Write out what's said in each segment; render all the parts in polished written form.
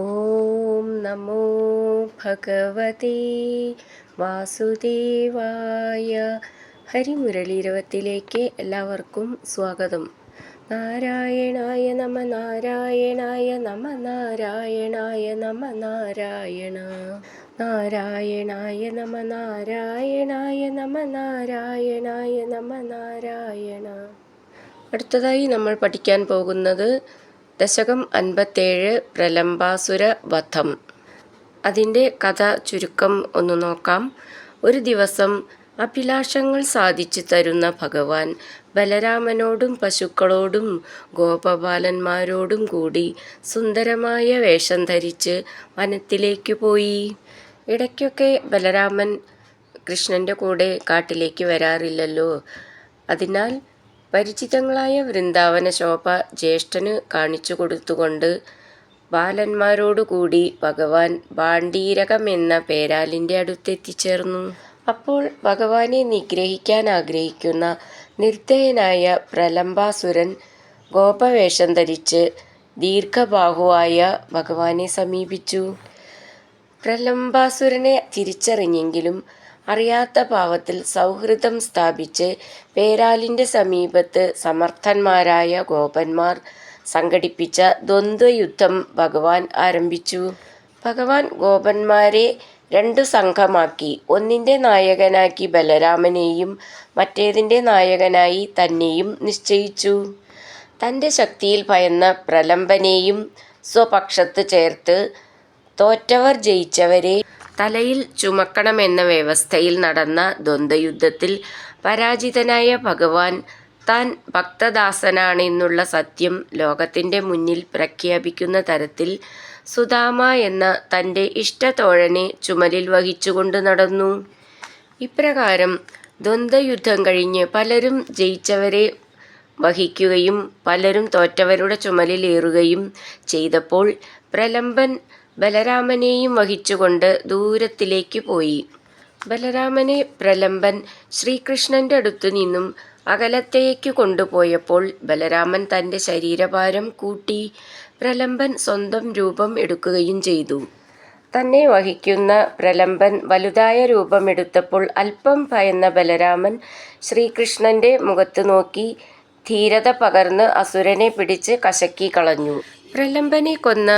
ഓം നമോ ഭഗവതേ വാസുദേവായ. ഹരിമുരളീരവത്തിലേക്ക് എല്ലാവർക്കും സ്വാഗതം. നാരായണായ നമ നാരായണായ നമ നാരായണായ നമ നാരായണ നാരായണായ നമ നാരായണായ നമ നാരായണായ നമ നാരായണ. അടുത്തതായി നമ്മൾ പഠിക്കാൻ പോകുന്നത് ദശകം 57 പ്രലംബാസുര വധം. അതിൻ്റെ കഥ ചുരുക്കം ഒന്ന് നോക്കാം. ഒരു ദിവസം അഭിലാഷങ്ങൾ സാധിച്ചു തരുന്ന ഭഗവാൻ ബലരാമനോടും പശുക്കളോടും ഗോപബാലന്മാരോടും കൂടി സുന്ദരമായ വേഷം ധരിച്ച് വനത്തിലേക്ക് പോയി. ഇടയ്ക്കൊക്കെ ബലരാമൻ കൃഷ്ണൻ്റെ കൂടെ കാട്ടിലേക്ക് വരാറില്ലല്ലോ. അതിനാൽ പരിചിതങ്ങളായ വൃന്ദാവന ശോഭ ജ്യേഷ്ഠന് കാണിച്ചു കൊടുത്തുകൊണ്ട് ബാലന്മാരോടുകൂടി ഭഗവാൻ ഭാണ്ഡീരകം എന്ന പേരാലിൻ്റെ അടുത്തെത്തിച്ചേർന്നു. അപ്പോൾ ഭഗവാനെ നിഗ്രഹിക്കാൻ ആഗ്രഹിക്കുന്ന നിർദ്ദയനായ പ്രലംബാസുരൻ ഗോപവേഷം ധരിച്ച് ദീർഘബാഹുവായ ഭഗവാനെ സമീപിച്ചു. പ്രലംബാസുരനെ തിരിച്ചറിഞ്ഞെങ്കിലും അറിയാത്ത ഭാവത്തിൽ സൗഹൃദം സ്ഥാപിച്ച് പേരാലിൻ്റെ സമീപത്ത് സമർത്ഥന്മാരായ ഗോപന്മാർ സംഘടിപ്പിച്ച ദ്വന്ദ്വയുദ്ധം ഭഗവാൻ ആരംഭിച്ചു. ഭഗവാൻ ഗോപന്മാരെ 2 സംഘമാക്കി. ഒന്നിൻ്റെ നായകനാക്കി ബലരാമനെയും മറ്റേതിൻ്റെ നായകനായി തന്നെയും നിശ്ചയിച്ചു. തൻ്റെ ശക്തിയിൽ ഭയന്ന പ്രലംബനെയും സ്വപക്ഷത്ത് ചേർത്ത് തോറ്റവർ ജയിച്ചവരെ തലയിൽ ചുമക്കണമെന്ന വ്യവസ്ഥയിൽ നടന്ന ദ്വന്ദ്വയുദ്ധത്തിൽ പരാജിതനായ ഭഗവാൻ താൻ ഭക്തദാസനാണെന്നുള്ള സത്യം ലോകത്തിൻ്റെ മുന്നിൽ പ്രഖ്യാപിക്കുന്ന തരത്തിൽ സുദാമ എന്ന തൻ്റെ ഇഷ്ടതോഴനെ ചുമലിൽ വഹിച്ചുകൊണ്ട് നടന്നു. ഇപ്രകാരം ദ്വന്ദ്വയുദ്ധം കഴിഞ്ഞ് പലരും ജയിച്ചവരെ വഹിക്കുകയും പലരും തോറ്റവരുടെ ചുമലിലേറുകയും ചെയ്തപ്പോൾ പ്രലംബൻ ബലരാമനെയും വഹിച്ചുകൊണ്ട് ദൂരത്തിലേക്ക് പോയി. ബലരാമനെ പ്രലംബൻ ശ്രീകൃഷ്ണൻ്റെ അടുത്തു നിന്നും അകലത്തേക്ക് കൊണ്ടുപോയപ്പോൾ ബലരാമൻ തൻ്റെ ശരീരഭാരം കൂട്ടി. പ്രലംബൻ സ്വന്തം രൂപം എടുക്കുകയും ചെയ്തു. തന്നെ വഹിക്കുന്ന പ്രലംബൻ വലുതായ രൂപമെടുത്തപ്പോൾ അല്പം ഭയന്ന ബലരാമൻ ശ്രീകൃഷ്ണൻ്റെ മുഖത്ത് നോക്കി ധീരത പകർന്ന് അസുരനെ പിടിച്ച് കശക്കി കളഞ്ഞു. പ്രലംബനെ കൊന്ന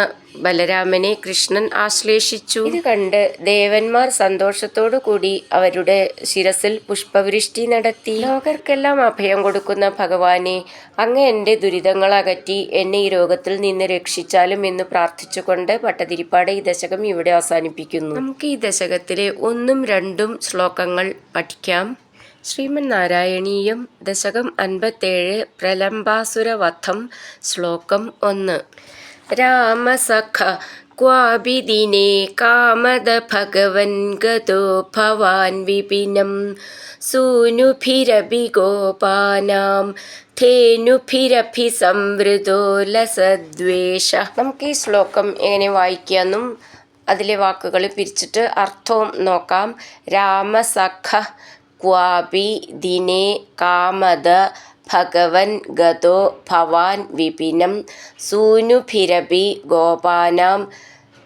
ബലരാമനെ കൃഷ്ണൻ ആശ്ലേഷിച്ചു. ഇത് കണ്ട് ദേവന്മാർ സന്തോഷത്തോടു കൂടി അവരുടെ ശിരസിൽ പുഷ്പവൃഷ്ടി നടത്തി. ലോകർക്കെല്ലാം അഭയം കൊടുക്കുന്ന ഭഗവാനെ, അങ്ങ് എൻ്റെ ദുരിതങ്ങൾ അകറ്റി എന്നെ ഈ രോഗത്തിൽ നിന്ന് രക്ഷിച്ചാലും എന്ന് പ്രാർത്ഥിച്ചുകൊണ്ട് ഭട്ടതിരിപ്പാട് ഈ ദശകം ഇവിടെ അവസാനിപ്പിക്കുന്നു. നമുക്ക് ഈ ദശകത്തിലെ 1ഉം 2ഉം ശ്ലോകങ്ങൾ പഠിക്കാം. ശ്രീമന്നാരായണീയം ദശകം 57 പ്രലംബാസുരവധം. ശ്ലോകം 1. രാമസഖ ക്വാപി ദിനേ കാമദ ഭഗവൻ ഗതോ ഭവാൻ വിപിനം സൂനുഭിരഭി ഗോപാനാം ധേനുഭിരഭി സംവൃതോ ലസദ്വേഷ. നമുക്ക് ഈ ശ്ലോകം എങ്ങനെ വായിക്കാമെന്നും അതിലെ വാക്കുകൾ പിരിച്ചിട്ട് അർത്ഥവും നോക്കാം. രാമസഖ ക്വാപി ദിനേ കാമദ ഭഗവൻ ഗതോ ഭവാൻ വിപിനം സൂനുഭിരഭി ഗോപാനാം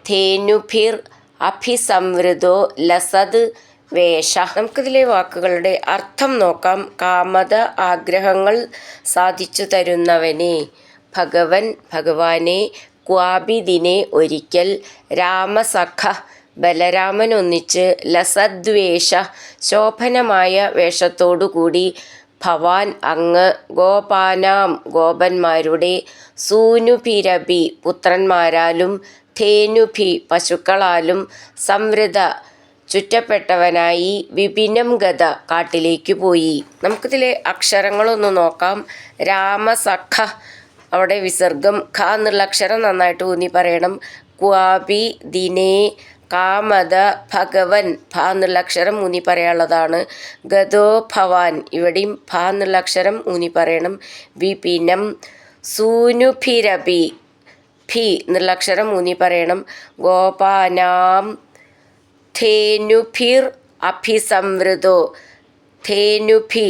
ധേനുഭിർ അഭിസംവൃതോ ലസത് വേഷ. നമുക്കിതിലെ വാക്കുകളുടെ അർത്ഥം നോക്കാം. കാമത ആഗ്രഹങ്ങൾ സാധിച്ചു തരുന്നവനെ, ഭഗവൻ ഭഗവാനെ, ക്വാപി ദിനെ ഒരിക്കൽ, രാമസഖ ബലരാമൻ ഒന്നിച്ച്, ലസദ്വേഷ ശോഭനമായ വേഷത്തോടുകൂടി, ഭവാൻ അങ്ങ്, ഗോപാനാം ഗോപന്മാരുടെ, സൂനുഭിരഭി പുത്രന്മാരാലും, ധേനുഭി പശുക്കളാലും, സംവൃത ചുറ്റപ്പെട്ടവനായി, വിപിനം ഗത കാട്ടിലേക്ക് പോയി. നമുക്കിതിലെ അക്ഷരങ്ങളൊന്ന് നോക്കാം. രാമസഖ, അവിടെ വിസർഗം ഖ എന്നുള്ള അക്ഷരം നന്നായിട്ട് ഊന്നി പറയണം. ക്വാപി ദിനേ കാമദ ഭഗവൻ, ഭ എന്നുള്ള അക്ഷരം ഊന്നി പറയാനുള്ളതാണ്. ഗതോ ഭവാൻ, ഇവിടെയും ഭ എന്നുള്ള അക്ഷരം ഊന്നി പറയണം. വിപിനം സൂനുഭിരഭി, ഭി എന്നുള്ള അക്ഷരം ഊന്നി പറയണം. ഗോപാനാം ധേനുഭിർ അഭിസംവൃതോ, ധേനുഭി,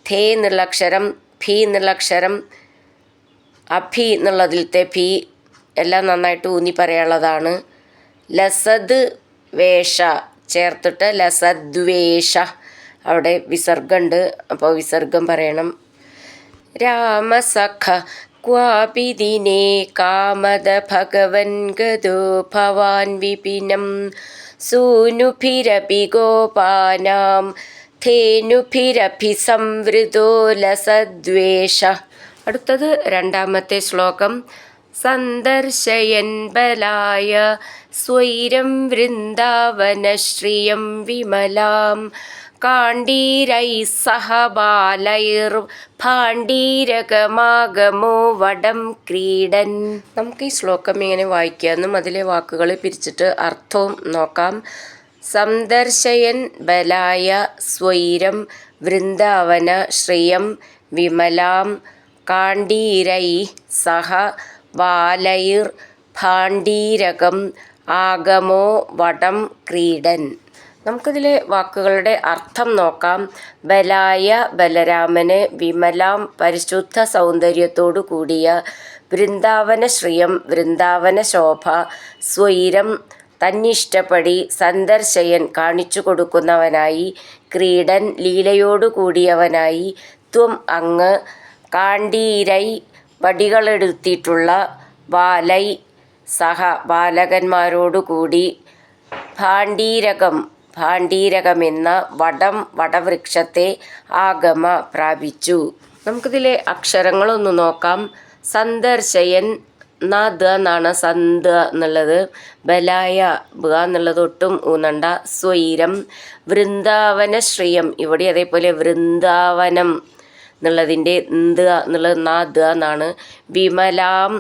ധേ എന്നുള്ള അക്ഷരം, ഭി എന്നുള്ള അക്ഷരം, അഭി എന്നുള്ളതിലത്തെ ഭി എല്ലാം നന്നായിട്ട് ഊന്നി പറയാനുള്ളതാണ്. ലസദ് വേഷ ചേർത്തിട്ട് ലസദ്വേഷ. അവിടെ വിസർഗമുണ്ട്, അപ്പോൾ വിസർഗം പറയണം. രാമസഖ ക്വാപി ദിനേ കാമദ ഭഗവൻ ഗതോ ഭവാൻ വിപിനം സൂനുഭിരപി ഗോപാനാം ധേനുഭിരഭി സംവൃതോ ലസദ്വേഷ. അടുത്തത് രണ്ടാമത്തെ ശ്ലോകം. സന്ദർശയൻ ബലായ സ്വൈരം വൃന്ദാവനശ്രിയം വിമലാം കാണ്ഡീരൈ സഹ ബാലൈർ ഭാണ്ഡീരകമാഗമോ വടം ക്രീഡൻ. നമുക്ക് ഈ ശ്ലോകം ഇങ്ങനെ വായിക്കാമെന്നും അതിലെ വാക്കുകൾ പിരിച്ചിട്ട് അർത്ഥവും നോക്കാം. സന്ദർശയൻ ബലായ സ്വൈരം വൃന്ദാവന ശ്രിയം വിമലാം കാണ്ഡീരൈ സഹ ബാലൈർ ഭാണ്ഡീരകം ആഗമോ വടം ക്രീഡൻ. നമുക്കിതിലെ വാക്കുകളുടെ അർത്ഥം നോക്കാം. ബലായ ബലരാമന്, വിമലാം പരിശുദ്ധ സൗന്ദര്യത്തോടു കൂടിയ, വൃന്ദാവന ശ്രിയം വൃന്ദാവന ശോഭ, സ്വൈരം തന്നിഷ്ടപ്പടി, സന്ദർശയൻ കാണിച്ചു കൊടുക്കുന്നവനായി, ക്രീഡൻ ലീലയോടു കൂടിയവനായി, ത്വം അങ്ങ്, കാണ്ഡീരൈ വടികളെടുത്തിട്ടുള്ള, ബാലൈ സഹ ബാലകന്മാരോടുകൂടി, ഭാണ്ഡീരകം ഭാണ്ഡീരകമെന്ന വടം വടവൃക്ഷത്തെ ആഗമ പ്രാപിച്ചു. നമുക്കിതിലെ അക്ഷരങ്ങളൊന്ന് നോക്കാം. സന്ദർശയൻ ന ദ എന്നാണ് സന്ദ എന്നുള്ളത്. ബലായ ബ എന്നുള്ളത് ഒട്ടും ഊന്നണ്ട. സ്വൈരം വൃന്ദാവന ശ്രിയം, ഇവിടെ അതേപോലെ വൃന്ദാവനം എന്നുള്ളതിൻ്റെ എന്ത് എന്നുള്ളത് ന ദ എന്നാണ്. വിമലാം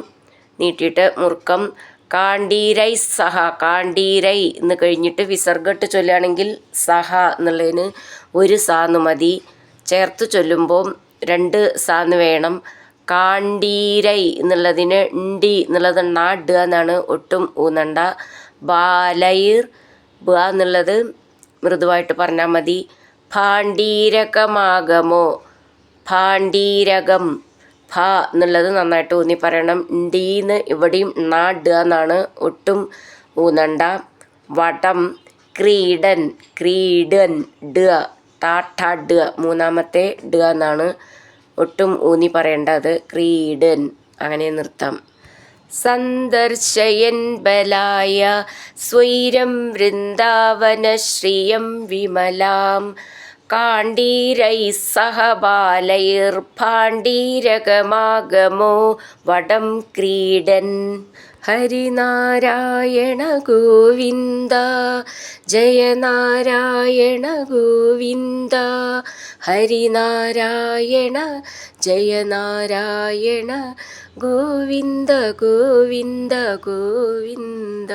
നീട്ടിയിട്ട് മുറുക്കം. കാണ്ഡീരൈ സഹ, കാണ്ഡീരൈ എന്ന് കഴിഞ്ഞിട്ട് വിസർഗട്ട് ചൊല്ലുകയാണെങ്കിൽ സഹ എന്നുള്ളതിന് ഒരു സാന്ന് മതി. ചേർത്ത് ചൊല്ലുമ്പോൾ 2 സാന്ന് വേണം. കാണ്ഡീരൈ എന്നുള്ളതിന് ണ്ടി എന്നുള്ളത് നാട് എന്നാണ്, ഒട്ടും ഊന്നണ്ട. ബാലൈർ ബ എന്നുള്ളത് മൃദുവായിട്ട് പറഞ്ഞാൽ മതി. ഭാണ്ഡീരകമാഗമോ, ഭാണ്ഡീരകം ഭ എന്നുള്ളത് നന്നായിട്ട് ഊന്നി പറയണം. ഡീന്ന് ഇവിടെയും നാട് എന്നാണ്, ഒട്ടും ഊന്നണ്ട. വടം ക്രീഡൻ, ക്രീഡൻ ഡ ടാഠ ഡ മൂന്നാമത്തെ ഡ എന്നാണ്, ഒട്ടും ഊന്നി പറയേണ്ടത്. ക്രീഡൻ അങ്ങനെ നിർത്താം. സന്ദർശയൻ ബലായ സ്വൈരം വൃന്ദാവന ശ്രിയം വിമലാം കാണ്ഡീരൈ സഹ ബാലൈർ ഭാണ്ഡീരകമാഗമോ വടം ക്രീഡൻ. ഹരിനാരായണ ഗോവിന്ദ ജയ നാരായണ ഗോവിന്ദ, ഹരിനാരായണ ജയ നാരായണ ഗോവിന്ദ ഗോവിന്ദ ഗോവിന്ദ.